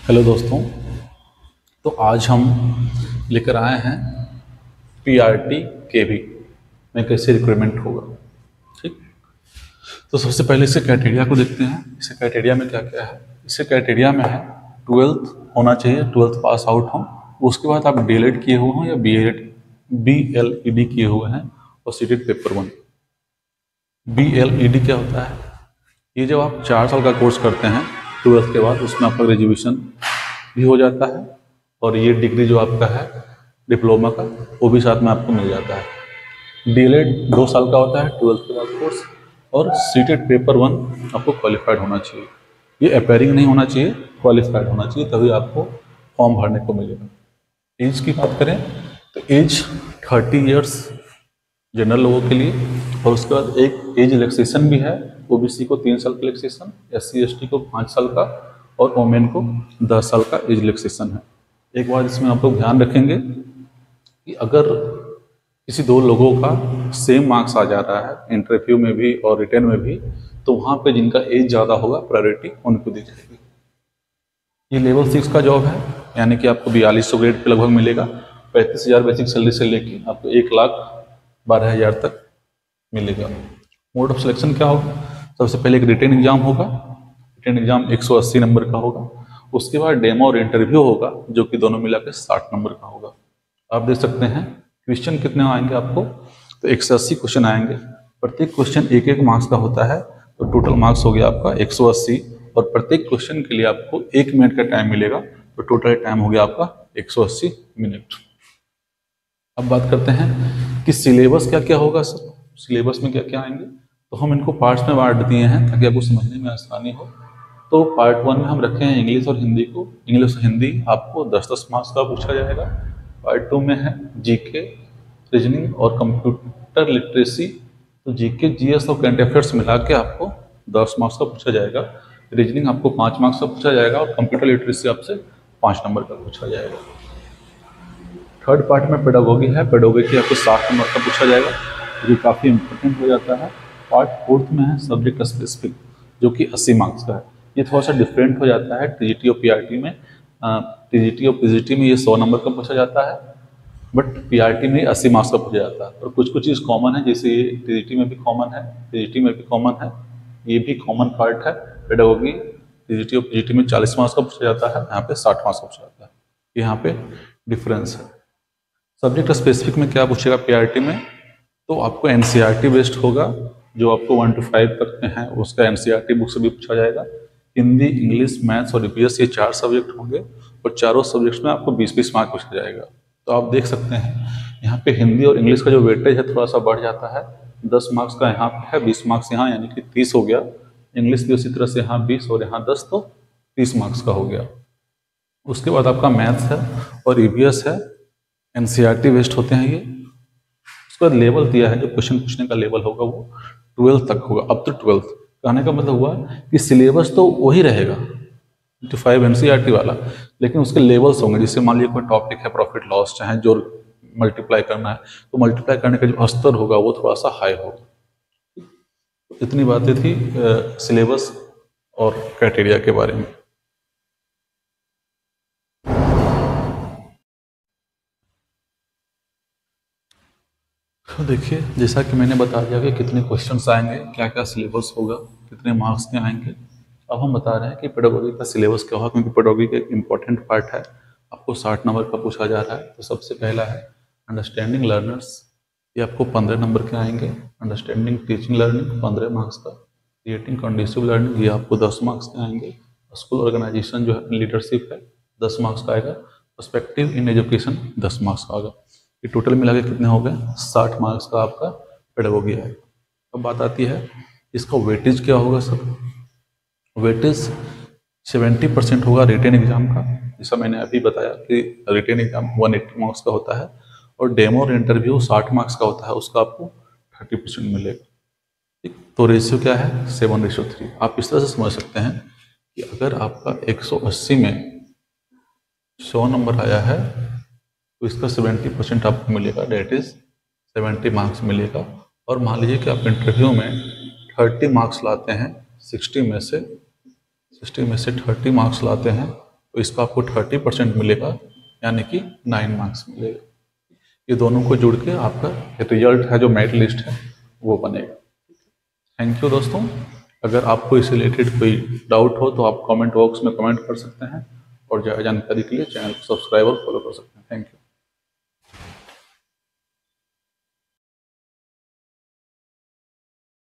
Hello दोस्तों। तो आज हम लेकर आए हैं पीआरटी केवी में कैसे रिक्रूटमेंट होगा। ठीक, तो सबसे पहले इसके क्राइटेरिया को देखते हैं। इसके क्राइटेरिया में क्या क्या है। इसके क्राइटेरिया में है 12th होना चाहिए, 12th पास आउट हो, उसके बाद आप डीएलएड किए हुए हों या बीएलईडी किए हुए हैं और सीटेड पेपर 1। बीएलईडी क्या होता है? ये जब आप 4 साल का कोर्स करते हैं 12th के बाद, उसमें आपका ग्रेजुएशन भी हो जाता है और ये डिग्री जो आपका है डिप्लोमा का वो भी साथ में आपको मिल जाता है। डीएलएड 2 साल का होता है 12th के बाद कोर्स, और सीटेड पेपर 1 आपको क्वालिफाइड होना चाहिए। ये अपेयरिंग नहीं होना चाहिए, क्वालिफाइड होना चाहिए, तभी आपको फॉर्म भरने को मिलेगा। एज की बात करें तो एज 30 ईयर्स जनरल लोगों के लिए, और उसके बाद एक एज रिलैक्सेशन भी है। ओबीसी को 3 साल का रिलैक्सेशन, एससी एसटी को 5 साल का और वोमेन को 10 साल का एज रिलैक्सेशन है। एक बात इसमें आप लोग ध्यान रखेंगे कि अगर किसी 2 लोगों का सेम मार्क्स आ जा रहा है इंटरव्यू में भी और रिटर्न में भी, तो वहाँ पे जिनका एज ज़्यादा होगा प्रायोरिटी उनको दी जाएगी। ये लेवल 6 का जॉब है, यानी कि आपको 4200 ग्रेड पे लगभग मिलेगा। 35,000 बेसिक सैलरी से लेके आपको 1,12,000 तक मिलेगा। मोड ऑफ सिलेक्शन क्या होगा? सबसे पहले एक रिटन एग्जाम होगा। रिटन एग्जाम 180 नंबर का होगा। उसके बाद डेमो और इंटरव्यू होगा जो कि दोनों मिला के 60 नंबर का होगा। आप देख सकते हैं क्वेश्चन कितने आएंगे आपको, तो 180 क्वेश्चन आएंगे। प्रत्येक क्वेश्चन 1-1 मार्क्स का होता है, तो टोटल मार्क्स हो गया आपका 180, और प्रत्येक क्वेश्चन के लिए आपको 1 मिनट का टाइम मिलेगा, तो टोटल टाइम हो गया आपका 180 मिनट। अब बात करते हैं कि सिलेबस क्या क्या होगा। सर सिलेबस में क्या क्या आएंगे, तो हम इनको पार्ट्स में बांट दिए हैं ताकि आपको समझने में आसानी हो। तो पार्ट 1 में हम रखे हैं इंग्लिश और हिंदी को। इंग्लिश और हिंदी आपको 10-10 मार्क्स का पूछा जाएगा। पार्ट 2 में है जीके, रीजनिंग और कंप्यूटर लिटरेसी। तो जीके, जीएस और करंट अफेयर्स मिला के आपको 10 मार्क्स का पूछा जाएगा। रीजनिंग आपको 5 मार्क्स का पूछा जाएगा और कंप्यूटर लिटरेसी आपसे 5 नंबर का पूछा जाएगा। थर्ड पार्ट में पेडागोगी है। पेडागोगी आपको 60 नंबर का पूछा जाएगा, जो काफ़ी इंपॉर्टेंट हो जाता है। पार्ट 4 में है सब्जेक्ट स्पेसिफिक, जो कि 80 मार्क्स का है। ये थोड़ा सा डिफरेंट हो जाता है टीजीटी और पीआरटी में। टीजीटी और पीजीटी में ये 100 नंबर का पूछा जाता है, बट पीआरटी में 80 मार्क्स का पूछा जाता है। और कुछ कुछ चीज़ कॉमन है, जैसे ये टीजीटी में भी कॉमन है, पीजीटी में भी कॉमन है, ये भी कॉमन पार्ट है। पेडागोगी टीजीटी और पीजीटी में 40 मार्क्स का पूछा जाता है, यहाँ पे 60 मार्क्स का पूछा जाता है। यहाँ पे डिफरेंस है। सब्जेक्ट स्पेसिफिक में क्या पूछेगा पीआरटी में, तो आपको एनसीईआरटी बेस्ड होगा, जो आपको 1 to 5 तक में है उसका एनसीईआरटी बुक से भी पूछा जाएगा। हिंदी, इंग्लिश, मैथ्स और ईवीएस, ये 4 सब्जेक्ट होंगे और चारों सब्जेक्ट्स में आपको 20-20 मार्क पूछा जाएगा। तो आप देख सकते हैं यहाँ पे हिंदी और इंग्लिश का जो वेटेज है थोड़ा सा बढ़ जाता है। 10 मार्क्स का यहाँ पे है, 20 मार्क्स यहाँ, यानी कि 30 हो गया। इंग्लिश भी उसी तरह से यहाँ 20 और यहाँ 10, तो 30 मार्क्स का हो गया। उसके बाद आपका मैथ्स है और ईवीएस है, एनसीईआरटी बेस्ड होते हैं ये। उसके बाद लेवल दिया है, जो क्वेश्चन पूछने का लेवल होगा वो 12 तक होगा, अप टू 12। कहने का मतलब हुआ कि सिलेबस तो वही रहेगा जो 5 एनसीईआरटी वाला, लेकिन उसके लेवल्स होंगे। जैसे मान लीजिए कोई टॉपिक है प्रॉफिट लॉस, चाहे जो मल्टीप्लाई करना है, तो मल्टीप्लाई करने का जो स्तर होगा वो थोड़ा सा हाई होगा। इतनी बातें थी सिलेबस और क्राइटेरिया के बारे में। तो देखिए, जैसा कि मैंने बता दिया कि कितने क्वेश्चंस आएंगे, क्या क्या सिलेबस होगा, कितने मार्क्स के आएंगे। अब हम बता रहे हैं कि पेडागोगी का सिलेबस क्या होगा, क्योंकि पेडागोगी का एक इंपॉर्टेंट पार्ट है, आपको 60 नंबर का पूछा जा रहा है। तो सबसे पहला है अंडरस्टैंडिंग लर्नर्स, ये आपको 15 नंबर के आएंगे। अंडरस्टैंडिंग टीचिंग लर्निंग 15 मार्क्स का। क्रिएटिंग कंडीसिव लर्निंग, ये आपको 10 मार्क्स के आएंगे। स्कूल ऑर्गेनाइजेशन जो है लीडरशिप है, 10 मार्क्स का आएगा। पर्सपेक्टिव इन एजुकेशन 10 मार्क्स का आएगा। ये टोटल मिला के कितने हो गए? 60 मार्क्स का आपका पेडागोगी है। अब बात आती है इसका वेटेज क्या होगा सर। वेटेज 70% होगा रिटेन एग्जाम का, जैसा मैंने अभी बताया कि रिटेन एग्जाम 180 मार्क्स का होता है, और डेमो और इंटरव्यू 60 मार्क्स का होता है, उसका आपको 30% मिलेगा। ठीक, तो रेशियो क्या है? 7:3। आप इस तरह से समझ सकते हैं कि अगर आपका 180 में 100 नंबर आया है, तो इसका 70% आपको मिलेगा, डेट इज 70 मार्क्स मिलेगा। और मान लीजिए कि आप इंटरव्यू में 30 मार्क्स लाते हैं, 60 में से 30 मार्क्स लाते हैं, तो इसका आपको 30% मिलेगा, यानी कि 9 मार्क्स मिलेगा। ये दोनों को जुड़ के आपका रिजल्ट है जो मेरिट लिस्ट है वो बनेगा। थैंक यू दोस्तों। अगर आपको इससे रिलेटेड कोई डाउट हो तो आप कमेंट बॉक्स में कमेंट कर सकते हैं, और ज़्यादा जानकारी के लिए चैनल को सब्सक्राइब और फॉलो कर सकते हैं। Thank you.